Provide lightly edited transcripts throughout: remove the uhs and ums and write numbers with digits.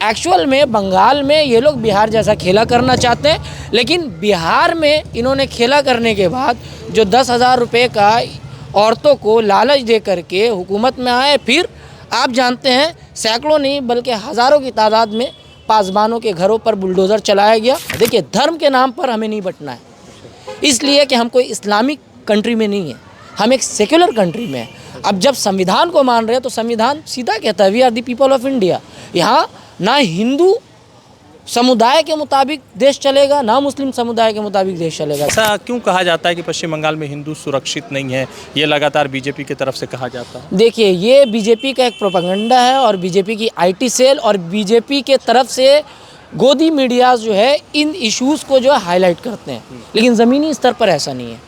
Actual में बंगाल में ये लोग बिहार जैसा खेला करना चाहते हैं, लेकिन बिहार में इन्होंने खेला करने के बाद जो 10,000 रुपये का औरतों को लालच दे करके हुकूमत में आए, फिर आप जानते हैं सैकड़ों नहीं बल्कि हज़ारों की तादाद में पासबानों के घरों पर बुलडोज़र चलाया गया। देखिए, धर्म के नाम पर हमें नहीं बंटना है, इसलिए कि हम कोई इस्लामिक कंट्री में नहीं है, हम एक सेक्युलर कंट्री में हैं। अब जब संविधान को मान रहे हैं तो संविधान सीधा कहता है we are the people of India. यहाँ ना हिंदू समुदाय के मुताबिक देश चलेगा, ना मुस्लिम समुदाय के मुताबिक देश चलेगा। ऐसा क्यों कहा जाता है कि पश्चिम बंगाल में हिंदू सुरक्षित नहीं है? ये लगातार बीजेपी की तरफ से कहा जाता है। देखिए, ये बीजेपी का एक प्रोपेगेंडा है और बीजेपी की आईटी सेल और बीजेपी के तरफ से गोदी मीडियाज जो है इन इश्यूज़ को जो है हाईलाइट करते हैं, लेकिन ज़मीनी स्तर पर ऐसा नहीं है।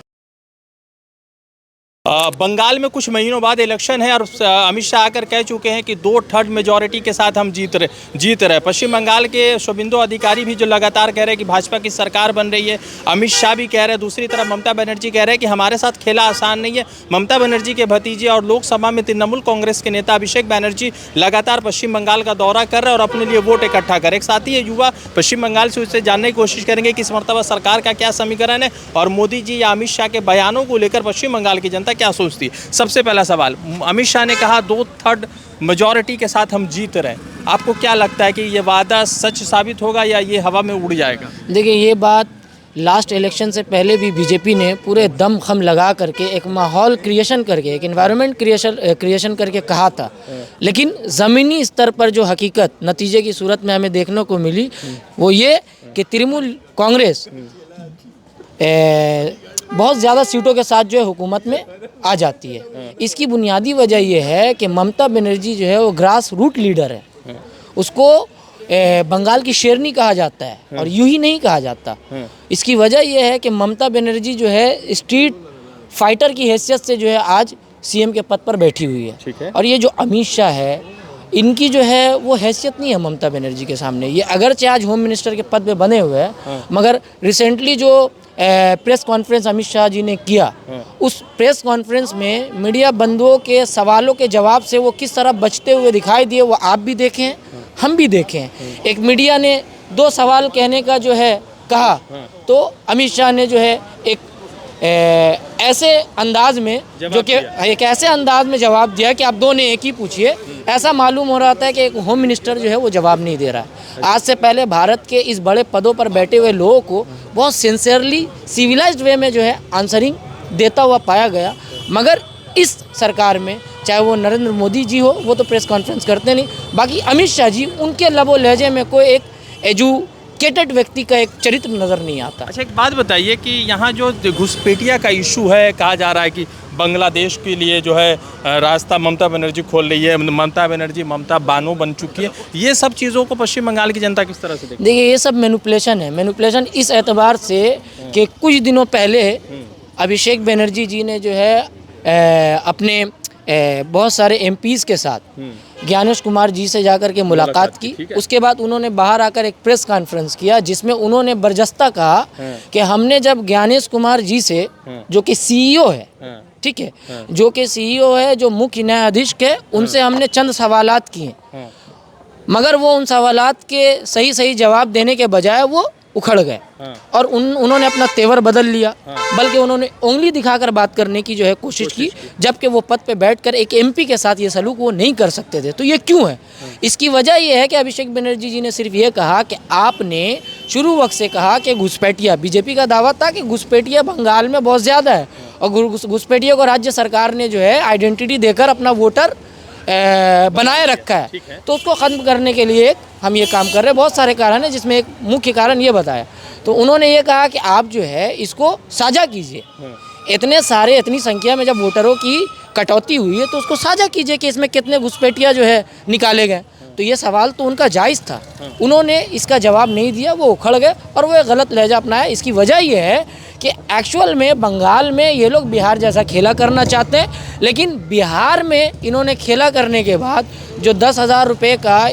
बंगाल में कुछ महीनों बाद इलेक्शन है और अमित शाह आकर कह चुके हैं कि 2/3 मेजॉरिटी के साथ हम जीत रहे। पश्चिम बंगाल के शुभेंदु अधिकारी भी जो लगातार कह रहे हैं कि भाजपा की सरकार बन रही है, अमित शाह भी कह रहे हैं, दूसरी तरफ ममता बनर्जी कह रहे हैं कि हमारे साथ खेला आसान नहीं है। ममता बनर्जी के भतीजे और लोकसभा में तृणमूल कांग्रेस के नेता अभिषेक बनर्जी लगातार पश्चिम बंगाल का दौरा कर रहे हैं और अपने लिए वोट इकट्ठा कर। एक साथ ही ये युवा पश्चिम बंगाल से उससे जानने की कोशिश करेंगे कि इस मरतबा सरकार का क्या समीकरण है और मोदी जी या अमित शाह के बयानों को लेकर पश्चिम बंगाल की जनता क्या सोचती है। सबसे पहला सवाल, अमित शाह ने कहा 2/3 मेजॉरिटी के साथ हम जीत रहे, आपको क्या लगता है कि ये वादा सच साबित होगा या ये हवा में उड़ जाएगा? देखिए, ये बात लास्ट इलेक्शन से पहले भी बीजेपी ने पूरे दम खम लगा करके एक माहौल क्रिएशन करके, एक एनवायरनमेंट क्रिएशन करके कहा था, लेकिन ज़मीनी स्तर पर जो हकीकत नतीजे की सूरत में हमें देखने को मिली वो ये कि तृणमूल कांग्रेस बहुत ज़्यादा सीटों के साथ जो है हुकूमत में आ जाती है। इसकी बुनियादी वजह यह है कि ममता बनर्जी जो है वो ग्रास रूट लीडर है, उसको बंगाल की शेरनी कहा जाता है और यूं ही नहीं कहा जाता। इसकी वजह यह है कि ममता बनर्जी जो है स्ट्रीट फाइटर की हैसियत से जो है आज सीएम के पद पर बैठी हुई है। और ये जो अमित शाह है, इनकी जो है वो हैसियत नहीं है ममता बनर्जी के सामने। ये अगरचे आज होम मिनिस्टर के पद पे बने हुए हैं, मगर रिसेंटली जो प्रेस कॉन्फ्रेंस अमित शाह जी ने किया, उस प्रेस कॉन्फ्रेंस में मीडिया बंधुओं के सवालों के जवाब से वो किस तरह बचते हुए दिखाई दिए, वो आप भी देखें, हम भी देखें। एक मीडिया ने 2 सवाल कहने का जो है कहा, तो अमित शाह ने जो है एक ऐसे अंदाज में जो कि एक ऐसे अंदाज में जवाब दिया कि आप दोनों एक ही पूछिए। ऐसा मालूम हो रहा था कि एक होम मिनिस्टर जो है वो जवाब नहीं दे रहा है। आज से पहले भारत के इस बड़े पदों पर बैठे हुए लोगों को बहुत सिंसियरली सिविलाइज्ड वे में जो है आंसरिंग देता हुआ पाया गया, मगर इस सरकार में चाहे वो नरेंद्र मोदी जी हो, वो तो प्रेस कॉन्फ्रेंस करते नहीं, बाकी अमित शाह जी, उनके लबो लहजे में कोई एक एजुकेटेड व्यक्ति का एक चरित्र नज़र नहीं आता। अच्छा, एक बात बताइए कि यहाँ जो घुसपैठिया का इशू है, कहा जा रहा है कि बांग्लादेश के लिए जो है रास्ता ममता बनर्जी खोल रही है, ममता बनर्जी ममता बानो बन चुकी है, ये सब चीज़ों को पश्चिम बंगाल की जनता किस तरह से देखती है? देखिए, ये सब मैनिपुलेशन है। मैनिपुलेशन इस एतबार से कि कुछ दिनों पहले अभिषेक बनर्जी जी ने जो है अपने बहुत सारे एमपीज़ के साथ ज्ञानेश कुमार जी से जाकर के मुलाकात की। उसके बाद उन्होंने बाहर आकर एक प्रेस कॉन्फ्रेंस किया जिसमें उन्होंने बर्जस्ता कहा कि हमने जब ज्ञानेश कुमार जी से, जो कि सीईओ है, ठीक है, जो कि सीईओ है, जो मुख्य न्यायाधीश के, उनसे हमने चंद सवालात किए, मगर वो उन सवालात के सही जवाब देने के बजाय वो उखड़ गए और उन्होंने अपना तेवर बदल लिया, बल्कि उन्होंने उंगली दिखाकर बात करने की जो है कोशिश की, जबकि वो पद पे बैठकर एक एमपी के साथ ये सलूक वो नहीं कर सकते थे। तो ये क्यों है? इसकी वजह ये है कि अभिषेक बनर्जी जी ने सिर्फ ये कहा कि आपने शुरू वक्त से कहा कि घुसपैठिया, बीजेपी का दावा था कि घुसपैठिया बंगाल में बहुत ज़्यादा है और घुसपैठिया को राज्य सरकार ने जो है आइडेंटिटी देकर अपना वोटर बनाए रखा है, तो उसको ख़त्म करने के लिए हम ये काम कर रहे हैं। बहुत सारे कारण हैं, जिसमें एक मुख्य कारण ये बताया। तो उन्होंने ये कहा कि आप जो है इसको साझा कीजिए, इतनी संख्या में जब वोटरों की कटौती हुई है तो उसको साझा कीजिए कि इसमें कितने घुसपैठिया जो है निकाले गए। तो ये सवाल तो उनका जायज़ था, उन्होंने इसका जवाब नहीं दिया, वो उखड़ गए और वो एक गलत लहजा अपनाया। इसकी वजह ये है कि एक्चुअल में बंगाल में ये लोग बिहार जैसा खेला करना चाहते हैं, लेकिन बिहार में इन्होंने खेला करने के बाद जो 10,000 रुपये का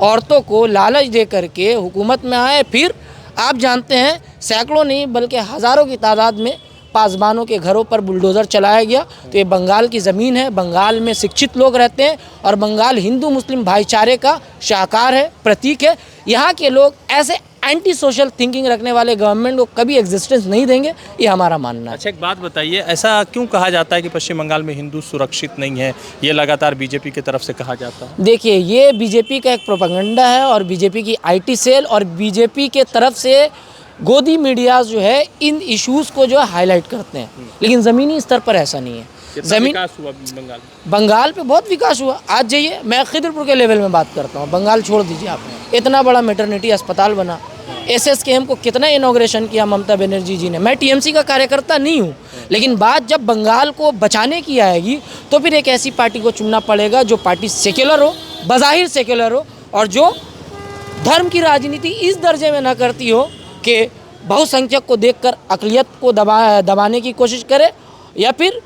औरतों को लालच दे करके हुकूमत में आए, फिर आप जानते हैं सैकड़ों नहीं बल्कि हज़ारों की तादाद में पासबानों के घरों पर बुलडोज़र चलाया गया। तो ये बंगाल की ज़मीन है, बंगाल में शिक्षित लोग रहते हैं और बंगाल हिंदू मुस्लिम भाईचारे का शाहकार है, प्रतीक है। यहाँ के लोग ऐसे एंटी सोशल थिंकिंग रखने वाले गवर्नमेंट को कभी एग्जिस्टेंस नहीं देंगे, ये हमारा मानना है। अच्छा, एक बात बताइए, ऐसा क्यों कहा जाता है कि पश्चिम बंगाल में हिंदू सुरक्षित नहीं है? ये लगातार बीजेपी की तरफ से कहा जाता है। देखिए, ये बीजेपी का एक प्रोपेगेंडा है और बीजेपी की आईटी सेल और बीजेपी के तरफ से गोदी मीडियाज जो है इन इश्यूज़ को जो है हाईलाइट करते हैं, लेकिन ज़मीनी स्तर पर ऐसा नहीं है। ज़मीन विकास हुआ बंगाल पे बहुत विकास हुआ। आज जाइए, मैं खिदरपुर के लेवल में बात करता हूँ, बंगाल छोड़ दीजिए आप, इतना बड़ा मैटरनिटी अस्पताल बना, SSKM को कितना इनॉग्रेशन किया ममता बनर्जी जी ने। मैं TMC का कार्यकर्ता नहीं हूँ, लेकिन बात जब बंगाल को बचाने की आएगी तो फिर एक ऐसी पार्टी को चुनना पड़ेगा जो पार्टी सेक्युलर हो, बज़ाहिर सेक्युलर हो, और जो धर्म की राजनीति इस दर्जे में ना करती हो कि बहुसंख्यक को देखकर अक़लियत को दबाने की कोशिश करे, या फिर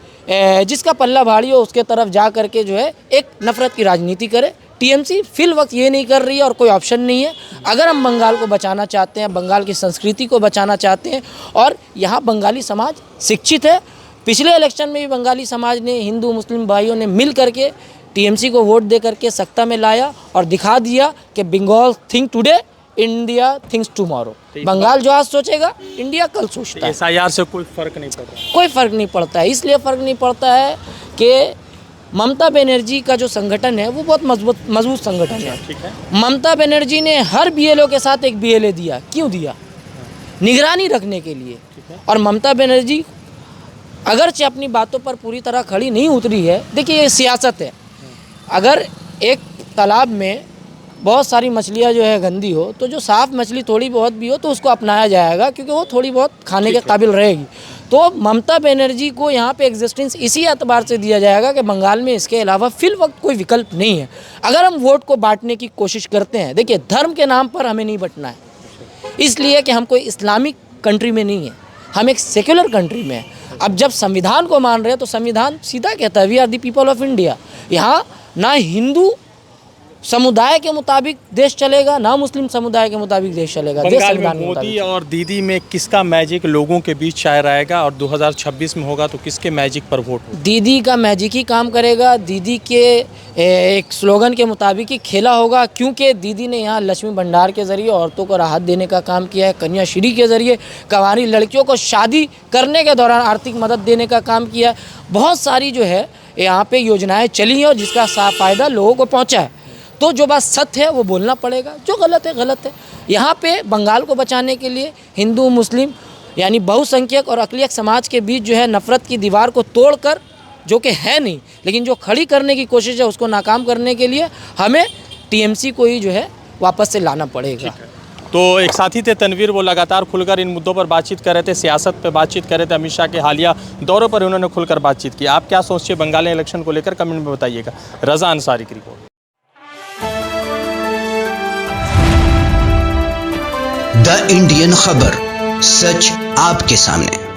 जिसका पल्ला भारी हो उसके तरफ जा करके जो है एक नफ़रत की राजनीति करे। TMC फिल वक्त ये नहीं कर रही है और कोई ऑप्शन नहीं है। अगर हम बंगाल को बचाना चाहते हैं, बंगाल की संस्कृति को बचाना चाहते हैं, और यहाँ बंगाली समाज शिक्षित है, पिछले इलेक्शन में भी बंगाली समाज ने, हिंदू मुस्लिम भाइयों ने मिल करके TMC को वोट दे करके सत्ता में लाया और दिखा दिया कि Bengal think today, India thinks tomorrow. Bengal जो आज सोचेगा, इंडिया कल सोचता है। SIR से कोई फ़र्क नहीं पड़ रहा? कोई फ़र्क नहीं पड़ता है। इसलिए फ़र्क नहीं पड़ता है कि ममता बनर्जी का जो संगठन है वो बहुत मजबूत संगठन है। ठीक है। ममता बनर्जी ने हर BLO के साथ एक BLA दिया। क्यों दिया? निगरानी रखने के लिए। और ममता बनर्जी अगरचे अपनी बातों पर पूरी तरह खड़ी नहीं उतरी है। देखिए, ये सियासत है। अगर एक तालाब में बहुत सारी मछलियाँ जो है गंदी हो, तो जो साफ़ मछली थोड़ी बहुत भी हो तो उसको अपनाया जाएगा, क्योंकि वो थोड़ी बहुत खाने के काबिल रहेगी। तो ममता बनर्जी को यहाँ पे एग्जिस्टेंस इसी एतबार से दिया जाएगा कि बंगाल में इसके अलावा फिल वक्त कोई विकल्प नहीं है। अगर हम वोट को बांटने की कोशिश करते हैं, देखिए, धर्म के नाम पर हमें नहीं बंटना है, इसलिए कि हम कोई इस्लामिक कंट्री में नहीं है, हम एक सेक्युलर कंट्री में हैं। अब जब संविधान को मान रहे हैं तो संविधान सीधा कहता है we are the people of India. यहाँ ना हिंदू समुदाय के मुताबिक देश चलेगा, ना मुस्लिम समुदाय के मुताबिक देश चलेगा। बंगाल में मोदी और दीदी में किसका मैजिक लोगों के बीच छाया रहेगा, और 2026 में होगा तो किसके मैजिक पर वोट होगा? दीदी का मैजिक ही काम करेगा। दीदी के एक स्लोगन के मुताबिक ही खेला होगा, क्योंकि दीदी ने यहाँ लक्ष्मी भंडार के ज़रिए औरतों को राहत देने का काम किया है, कन्याश्री के ज़रिए कंवारी लड़कियों को शादी करने के दौरान आर्थिक मदद देने का काम किया है। बहुत सारी जो है यहाँ पे योजनाएँ चली हैं और जिसका फ़ायदा लोगों को पहुँचा है। तो जो बात सत्य है वो बोलना पड़ेगा, जो गलत है गलत है। यहाँ पे बंगाल को बचाने के लिए हिंदू मुस्लिम यानी बहुसंख्यक और अक़लियत समाज के बीच जो है नफ़रत की दीवार को तोड़कर, जो कि है नहीं लेकिन जो खड़ी करने की कोशिश है, उसको नाकाम करने के लिए हमें TMC को ही जो है वापस से लाना पड़ेगा। तो एक साथी थे तनवीर, वो लगातार खुलकर इन मुद्दों पर बातचीत कर रहे थे, सियासत पे बातचीत कर रहे थे। अमित शाह के हालिया दौरों पर उन्होंने खुलकर बातचीत की। आप क्या सोचते हैं बंगाल इलेक्शन को लेकर, कमेंट में बताइएगा। रज़ा अंसारी की रिपोर्ट। द इंडियन खबर, सच आपके सामने।